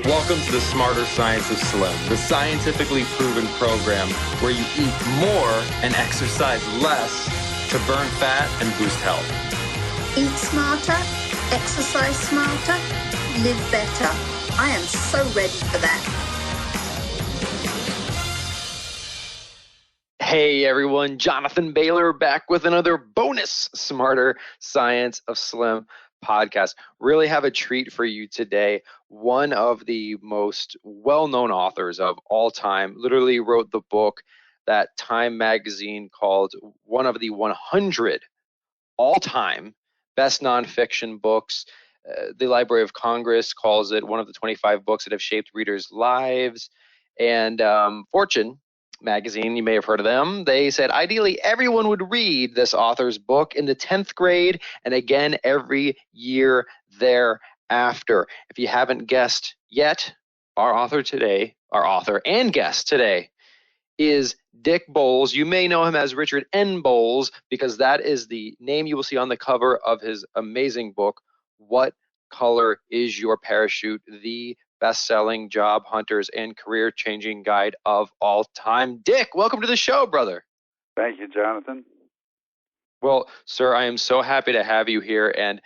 Welcome to the Smarter Science of Slim, the scientifically proven program where you eat more and exercise less to burn fat and boost health. Eat smarter, exercise smarter, live better. I am so ready for that. Hey everyone, Jonathan Bailor back with another bonus Smarter Science of Slim podcast. Really have a treat for you today. One of the most well-known authors of all time literally wrote the book that Time magazine called one of the 100 all-time best nonfiction books. The Library of Congress calls it one of the 25 books that have shaped readers' lives. And Fortune magazine, you may have heard of them, they said ideally everyone would read this author's book in the 10th grade and again every year thereafter. If you haven't guessed yet, our author and guest today is Dick Bolles. You may know him as Richard N. Bolles because that is the name you will see on the cover of his amazing book, What Color Is Your Parachute? The best-selling job hunters and career-changing guide of all time. Dick, welcome to the show, brother. Thank you, Jonathan. Well, sir, I am so happy to have you here. And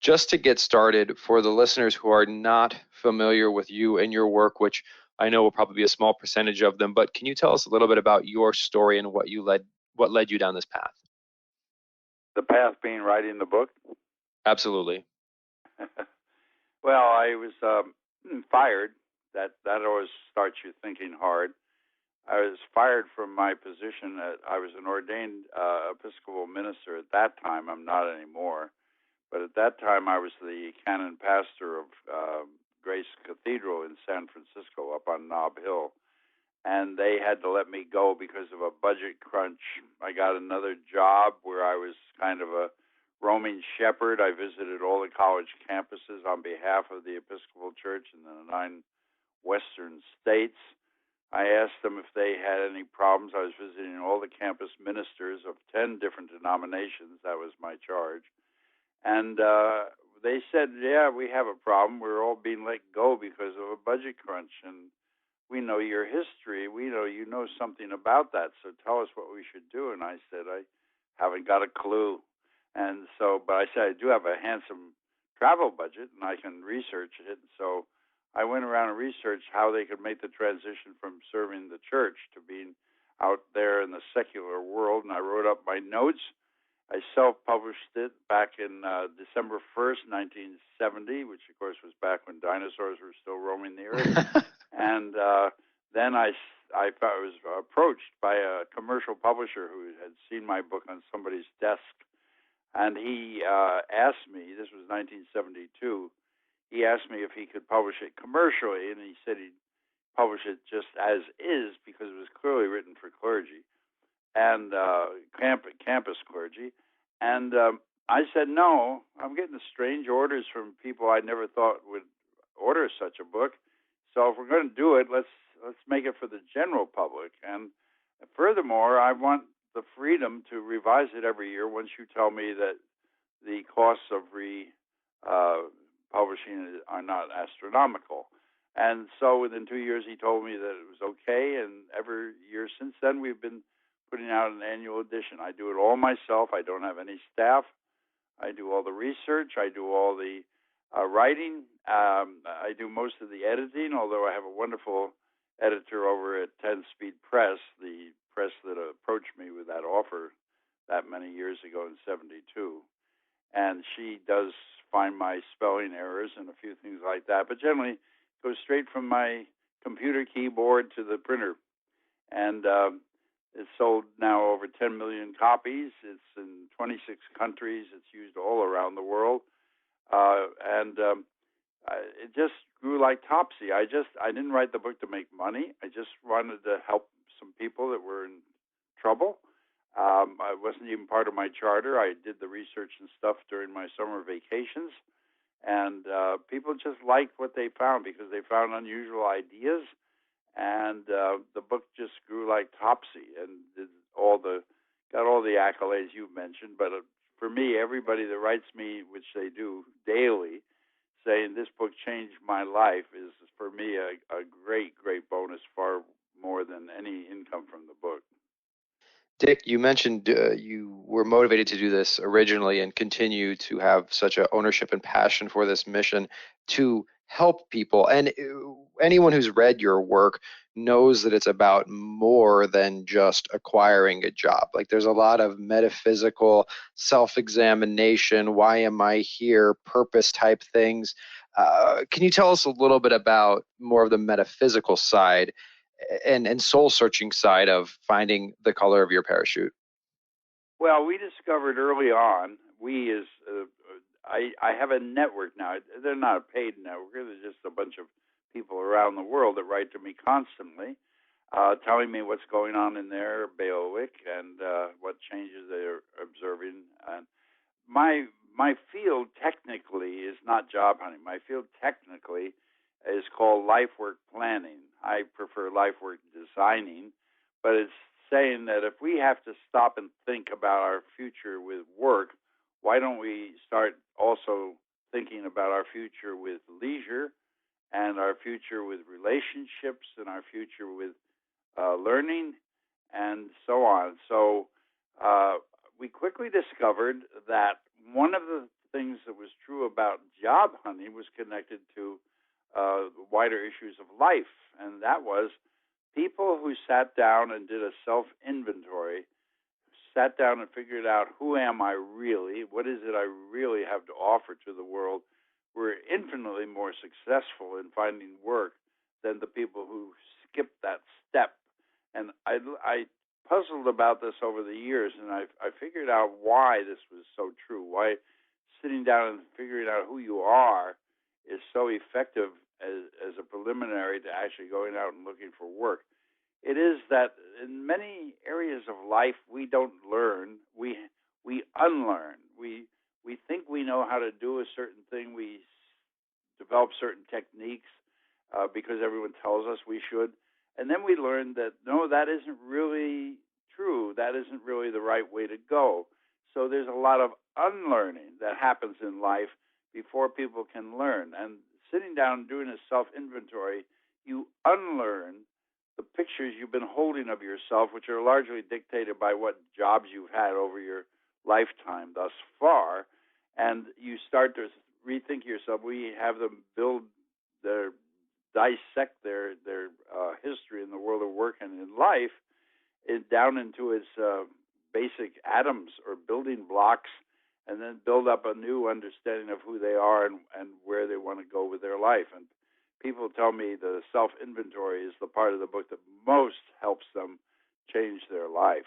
just to get started, for the listeners who are not familiar with you and your work, which I know will probably be a small percentage of them, but can you tell us a little bit about your story and what led you down this path? The path being writing the book? Absolutely. Well, I was fired. That always starts you thinking hard. I was fired from my position. I was an ordained Episcopal minister at that time. I'm not anymore. But at that time, I was the canon pastor of Grace Cathedral in San Francisco up on Nob Hill. And they had to let me go because of a budget crunch. I got another job where I was kind of a roaming shepherd. I visited all the college campuses on behalf of the Episcopal Church in the 9 western states. I asked them if they had any problems. I was visiting all the campus ministers of 10 different denominations. That was my charge. And they said, yeah, we have a problem. We're all being let go because of a budget crunch. And we know your history. We know you know something about that. So tell us what we should do. And I said, I haven't got a clue. And so, but I said, I do have a handsome travel budget and I can research it. So I went around and researched how they could make the transition from serving the church to being out there in the secular world. And I wrote up my notes. I self-published it back in December 1st, 1970, which of course was back when dinosaurs were still roaming the earth. And then I was approached by a commercial publisher who had seen my book on somebody's desk. And he asked me, this was 1972, he asked me if he could publish it commercially, and he said he'd publish it just as is because it was clearly written for clergy and campus clergy. And I said, no, I'm getting strange orders from people I never thought would order such a book. So if we're going to do it, let's make it for the general public. And furthermore, I want the freedom to revise it every year once you tell me that the costs of publishing are not astronomical. And so within 2 years, he told me that it was okay. And every year since then, we've been putting out an annual edition. I do it all myself. I don't have any staff. I do all the research. I do all the writing. I do most of the editing, although I have a wonderful editor over at 10 Speed Press, the press that approached me with that offer that many years ago in 72. And she does find my spelling errors and a few things like that, but generally it goes straight from my computer keyboard to the printer. And it's sold now over 10 million copies. It's in 26 countries. It's used all around the world. It just grew like topsy. I didn't write the book to make money. I just wanted to help some people that were in trouble. It wasn't even part of my charter. I did the research and stuff during my summer vacations. And people just liked what they found because they found unusual ideas. And the book just grew like topsy and got all the accolades you've mentioned. But for me, everybody that writes me, which they do daily, saying this book changed my life is, for me a great, great bonus, far more than any income from the book. Dick, you mentioned you were motivated to do this originally and continue to have such a ownership and passion for this mission to help people. And anyone who's read your work knows that it's about more than just acquiring a job. Like there's a lot of metaphysical self-examination, why am I here, purpose type things. Can you tell us a little bit about more of the metaphysical side and soul searching side of finding the color of your parachute? Well, we discovered early on, I have a network now. They're not a paid network. They're just a bunch of people around the world that write to me constantly, telling me what's going on in their bailiwick and what changes they're observing. And my field technically is not job hunting. My field technically is called life work planning. I prefer life work designing, but it's saying that if we have to stop and think about our future with work, why don't we start also thinking about our future with leisure and our future with relationships and our future with learning and so on. So we quickly discovered that one of the things that was true about job hunting was connected to wider issues of life, and that was people who sat down and did a self-inventory, sat down and figured out who am I really, what is it I really have to offer to the world, were infinitely more successful in finding work than the people who skipped that step. And I puzzled about this over the years, and I figured out why this was so true, why sitting down and figuring out who you are is so effective as a preliminary to actually going out and looking for work. It is that in many areas of life we don't learn, we unlearn. We think we know how to do a certain thing. We develop certain techniques because everyone tells us we should, and then we learn that no, that isn't really true. That isn't really the right way to go. So there's a lot of unlearning that happens in life before people can learn. And sitting down and doing a self-inventory, you unlearn the pictures you've been holding of yourself, which are largely dictated by what jobs you've had over your lifetime thus far, and you start to rethink yourself. We have them dissect their history in the world of work and in life down into its basic atoms or building blocks, and then build up a new understanding of who they are and where they want to go with their life. And people tell me the self-inventory is the part of the book that most helps them change their life.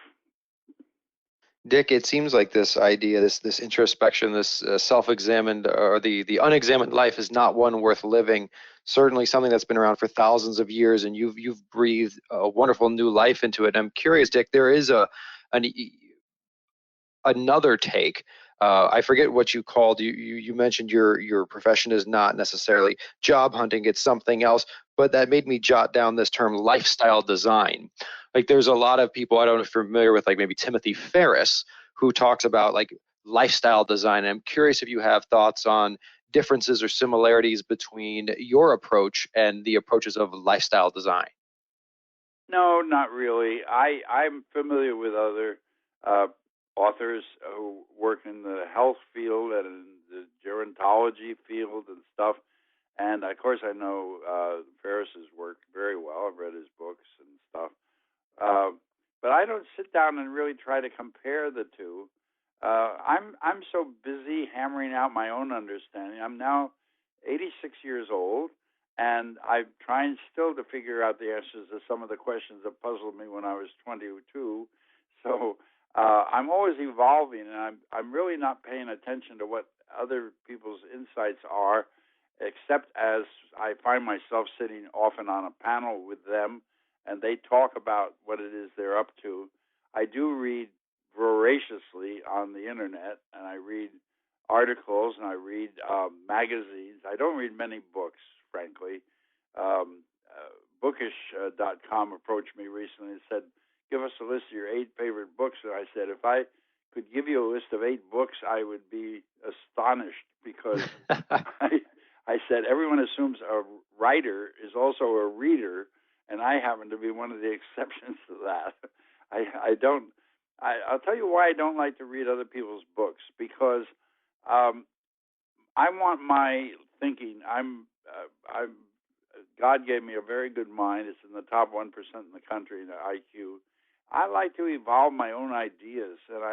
Dick, it seems like this idea, this introspection, this self-examined or the unexamined life is not one worth living. Certainly something that's been around for thousands of years, and you've breathed a wonderful new life into it. I'm curious, Dick, there is another take. I forget what you called. You mentioned your profession is not necessarily job hunting; it's something else. But that made me jot down this term, lifestyle design. Like there's a lot of people, I don't know if you're familiar with, like maybe Timothy Ferriss, who talks about like lifestyle design. And I'm curious if you have thoughts on differences or similarities between your approach and the approaches of lifestyle design. No, not really. I'm familiar with other authors who work in the health field and in the gerontology field and stuff. And of course, I know Ferris's work very well. I've read his books and stuff. But I don't sit down and really try to compare the two. I'm so busy hammering out my own understanding. I'm now 86 years old, and I'm trying still to figure out the answers to some of the questions that puzzled me when I was 22. So I'm always evolving, and I'm really not paying attention to what other people's insights are, except as I find myself sitting often on a panel with them, and they talk about what it is they're up to. I do read voraciously on the internet, and I read articles, and I read magazines. I don't read many books, frankly. Bookish.com approached me recently and said, give us a list of your 8 favorite books. And I said, if I could give you a list of 8 books, I would be astonished, because I said everyone assumes a writer is also a reader, and I happen to be one of the exceptions to that. I'll tell you why I don't like to read other people's books, because I want my thinking. God gave me a very good mind. It's in the top 1% in the country in IQ. I like to evolve my own ideas, and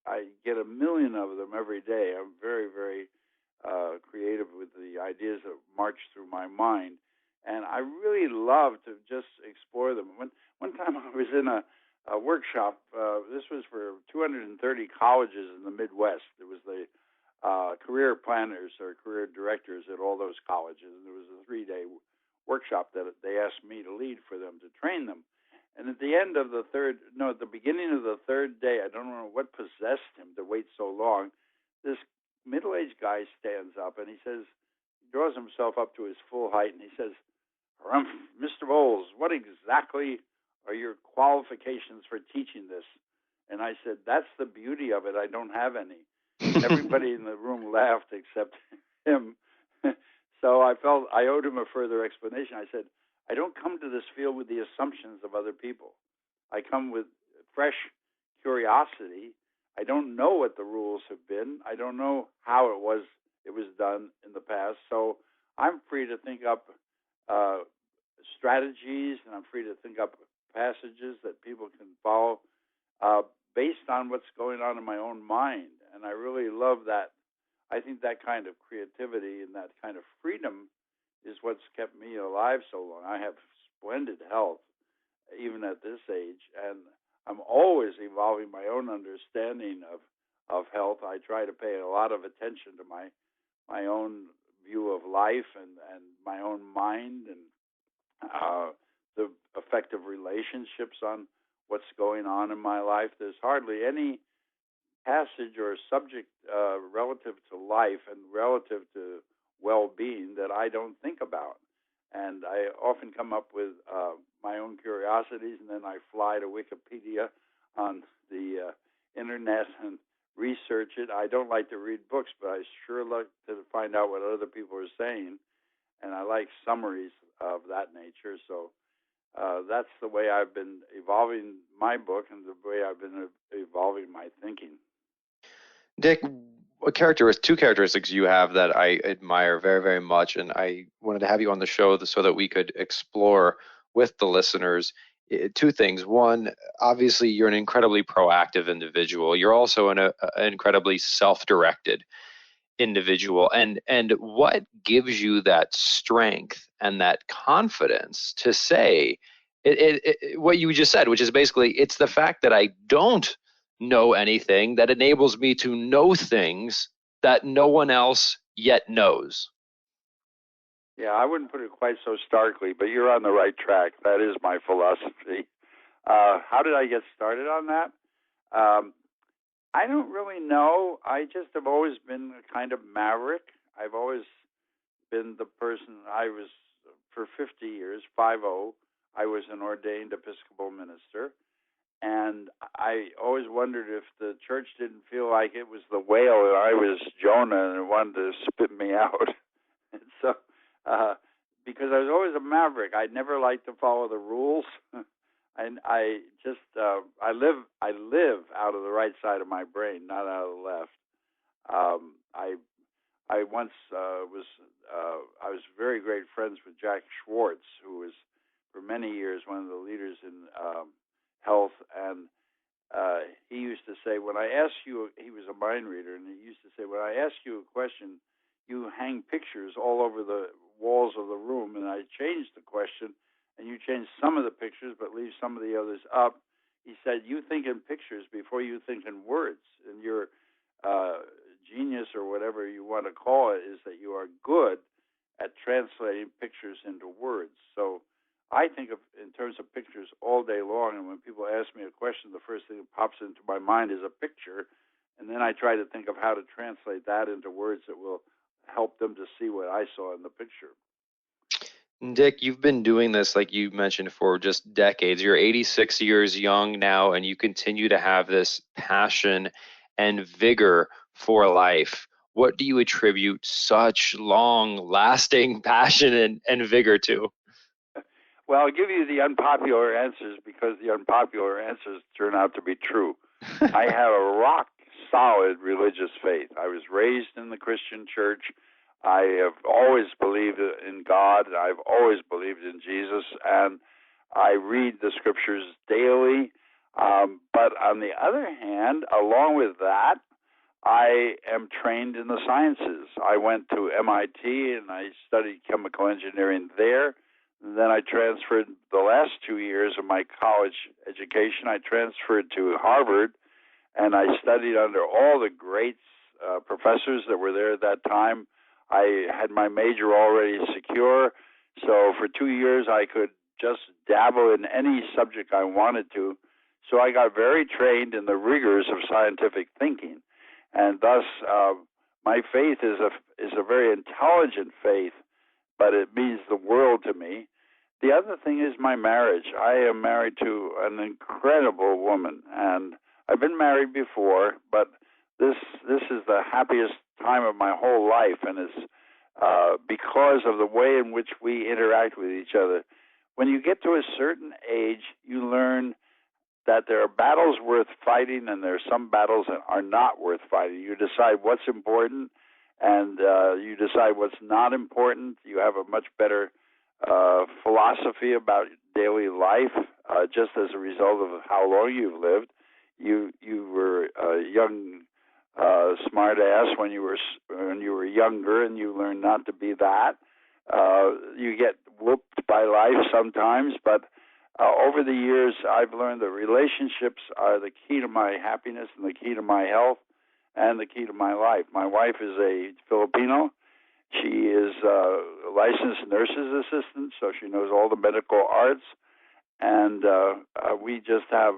I get a million of them every day. I'm very, very creative with the ideas that march through my mind, and I really love to just explore them. One time I was in a workshop. This was for 230 colleges in the Midwest. It was the career planners or career directors at all those colleges, and it was a 3-day workshop that they asked me to lead for them, to train them. And at the beginning of the third day, I don't know what possessed him to wait so long, this middle-aged guy stands up and he draws himself up to his full height, and he says, "Mr. Bolles, what exactly are your qualifications for teaching this?" And I said, "That's the beauty of it. I don't have any." Everybody in the room laughed except him. So I felt I owed him a further explanation. I said, "I don't come to this field with the assumptions of other people. I come with fresh curiosity. I don't know what the rules have been. I don't know how it was done in the past. So I'm free to think up strategies, and I'm free to think up passages that people can follow based on what's going on in my own mind." And I really love that. I think that kind of creativity and that kind of freedom is what's kept me alive so long. I have splendid health, even at this age, and I'm always evolving my own understanding of health. I try to pay a lot of attention to my own view of life and my own mind, and the effect of relationships on what's going on in my life. There's hardly any passage or subject relative to life and relative to well-being that I don't think about. And I often come up with my own curiosities, and then I fly to Wikipedia on the internet and research it. I don't like to read books, but I sure like to find out what other people are saying, and I like summaries of that nature. So that's the way I've been evolving my book and the way I've been evolving my thinking. Dick, two characteristics you have that I admire very, very much, and I wanted to have you on the show so that we could explore with the listeners two things. One, obviously, you're an incredibly proactive individual. You're also an incredibly self-directed individual. And what gives you that strength and that confidence to say what you just said, which is basically, it's the fact that I don't know anything that enables me to know things that no one else yet knows. Yeah, I wouldn't put it quite so starkly, but you're on the right track. That is my philosophy. How did I get started on that? I don't really know. I just have always been a kind of maverick. I've always been the person. I was, for 50 years, 50, I was an ordained Episcopal minister. And I always wondered if the church didn't feel like it was the whale and I was Jonah and it wanted to spit me out. And so, because I was always a maverick, I never liked to follow the rules. And I live out of the right side of my brain, not out of the left. I once I was very great friends with Jack Schwartz, who was for many years one of the leaders in health, and he used to say, when I ask you, he was a mind reader, and he used to say, when I ask you a question, you hang pictures all over the walls of the room, and I change the question, and you change some of the pictures, but leave some of the others up. He said, you think in pictures before you think in words, and your genius, or whatever you want to call it, is that you are good at translating pictures into words. So I think of in terms of pictures all day long, and when people ask me a question, the first thing that pops into my mind is a picture, and then I try to think of how to translate that into words that will help them to see what I saw in the picture. Dick, you've been doing this, like you mentioned, for just decades. You're 86 years young now, and you continue to have this passion and vigor for life. what do you attribute such long-lasting passion and vigor to? Well, I'll give you the unpopular answers because the unpopular answers turn out to be true. I have a rock solid religious faith. I was raised in the Christian church. I have always believed in God. I've always believed in Jesus, and I read the scriptures daily. But on the other hand, along with that, I am trained in the sciences. I went to MIT and I studied chemical engineering there. Then I transferred the last 2 years of my college education. I transferred to Harvard, and I studied under all the great professors that were there at that time. I had my major already secure, so for 2 years I could just dabble in any subject I wanted to. So I got very trained in the rigors of scientific thinking, and thus my faith is a very intelligent faith, but it means the world to me. The other thing is my marriage. I am married to an incredible woman, and I've been married before, but this is the happiest time of my whole life, and it's because of the way in which we interact with each other. When you get to a certain age, you learn that there are battles worth fighting, and there are some battles that are not worth fighting. You decide what's important, and you decide what's not important. You have a much better philosophy about daily life, just as a result of how long you've lived. You were a young smart ass when you were younger, and you learn not to be that. You get whooped by life sometimes, but over the years, I've learned that relationships are the key to my happiness and the key to my health and the key to my life. My wife is a Filipino. She is a licensed nurse's assistant, so she knows all the medical arts, and we just have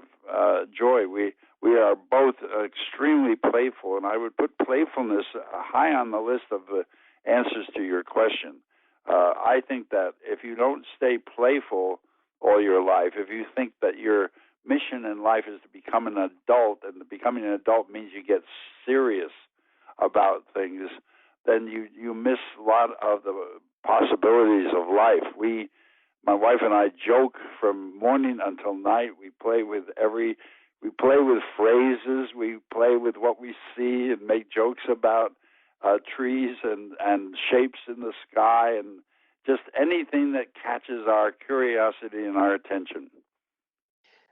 joy. We are both extremely playful, and I would put playfulness high on the list of the answers to your question. I think that if you don't stay playful all your life, if you think that your mission in life is to become an adult, and becoming an adult means you get serious about things, then you miss a lot of the possibilities of life. My wife and I joke from morning until night. We play with phrases. We play with what we see and make jokes about trees and shapes in the sky and just anything that catches our curiosity and our attention.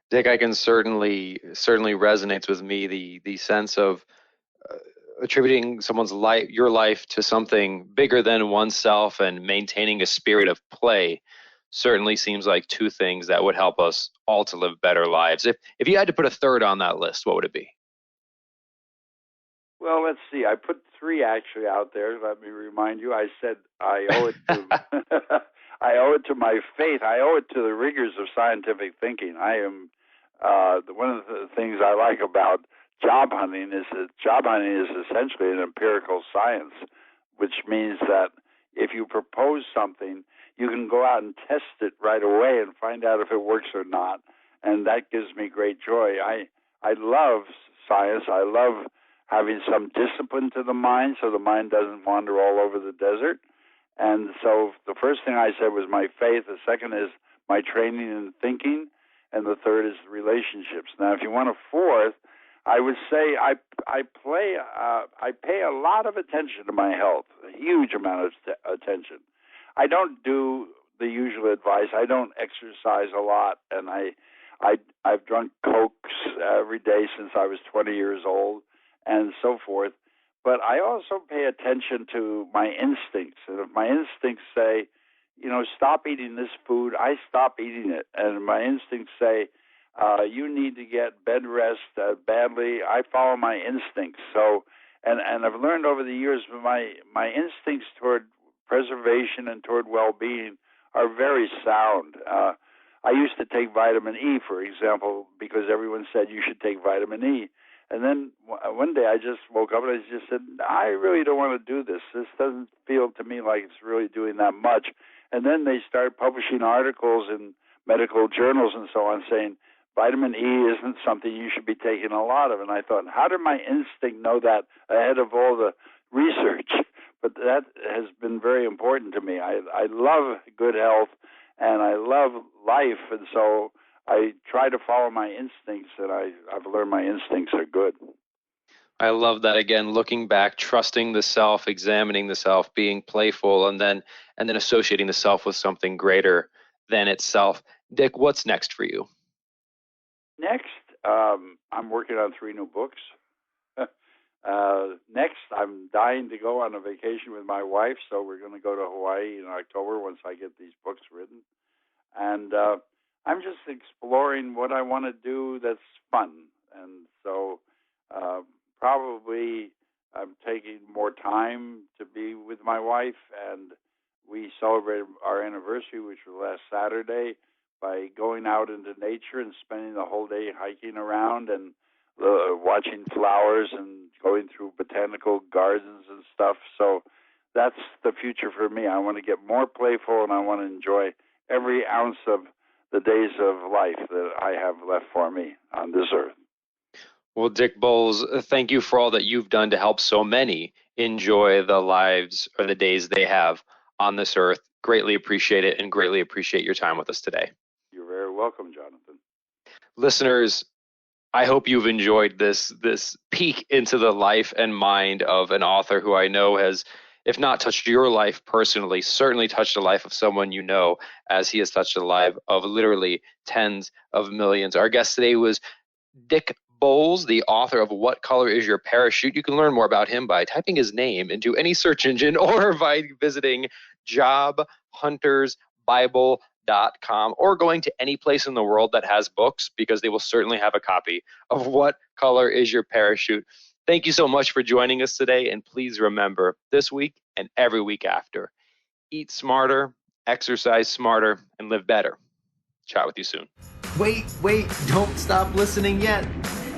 Dick, I can certainly resonates with me the sense of attributing someone's life, your life, to something bigger than oneself and maintaining a spirit of play certainly seems like two things that would help us all to live better lives. If you had to put a third on that list, what would it be? Well, let's see. I put three actually out there. Let me remind you. I said I owe it to I owe it to my faith. I owe it to the rigors of scientific thinking. I am one of the things I like about job hunting is that job hunting is essentially an empirical science, which means that if you propose something, you can go out and test it right away and find out if it works or not. And that gives me great joy. I love science. I love having some discipline to the mind so the mind doesn't wander all over the desert. And so the first thing I said was my faith. The second is my training in thinking. And the third is relationships. Now, if you want a fourth, I would say I pay a lot of attention to my health, a huge amount of attention. I don't do the usual advice. I don't exercise a lot, and I've drunk Cokes every day since I was 20 years old, and so forth. But I also pay attention to my instincts, and if my instincts say, stop eating this food, I stop eating it, and my instincts say, you need to get bed rest badly, I follow my instincts. So, and I've learned over the years my instincts toward preservation and toward well-being are very sound. I used to take vitamin E, for example, because everyone said you should take vitamin E. And then one day I just woke up and I just said, I really don't want to do this. This doesn't feel to me like it's really doing that much. And then they started publishing articles in medical journals and so on saying vitamin E isn't something you should be taking a lot of. And I thought, how did my instinct know that ahead of all the research, but that has been very important to me. I love good health, and I love life, and so I try to follow my instincts, and I've learned my instincts are good. I love that. Again, looking back, trusting the self, examining the self, being playful, and then associating the self with something greater than itself. Dick, what's next for you? Next, I'm working on 3 new books. Next, I'm dying to go on a vacation with my wife, so we're going to go to Hawaii in October once I get these books written. And I'm just exploring what I want to do that's fun. And so probably I'm taking more time to be with my wife, and we celebrated our anniversary, which was last Saturday, by going out into nature and spending the whole day hiking around and watching flowers and going through botanical gardens and stuff. So that's the future for me. I want to get more playful, and I want to enjoy every ounce of the days of life that I have left for me on this earth. Well, Dick Bolles, thank you for all that you've done to help so many enjoy the lives or the days they have on this earth. Greatly appreciate it, and greatly appreciate your time with us today. You're very welcome, Jonathan. Listeners, I hope you've enjoyed this peek into the life and mind of an author who I know has, if not touched your life personally, certainly touched the life of someone you know, as he has touched the life of literally tens of millions. Our guest today was Dick Bolles, the author of What Color Is Your Parachute? You can learn more about him by typing his name into any search engine or by visiting jobhuntersbible.com or going to any place in the world that has books, because they will certainly have a copy of What Color Is Your Parachute. Thank you so much for joining us today, and please remember, this week and every week after, eat smarter, exercise smarter, and live better. Chat with you soon. Wait, don't stop listening yet.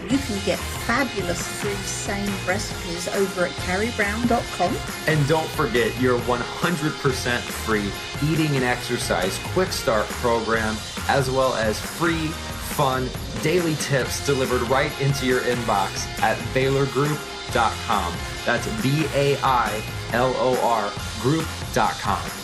You can get fabulous free SANE recipes over at carriebrown.com. And don't forget your 100% free eating and exercise quick start program, as well as free, fun, daily tips delivered right into your inbox at bailorgroup.com. That's BAILOR group.com.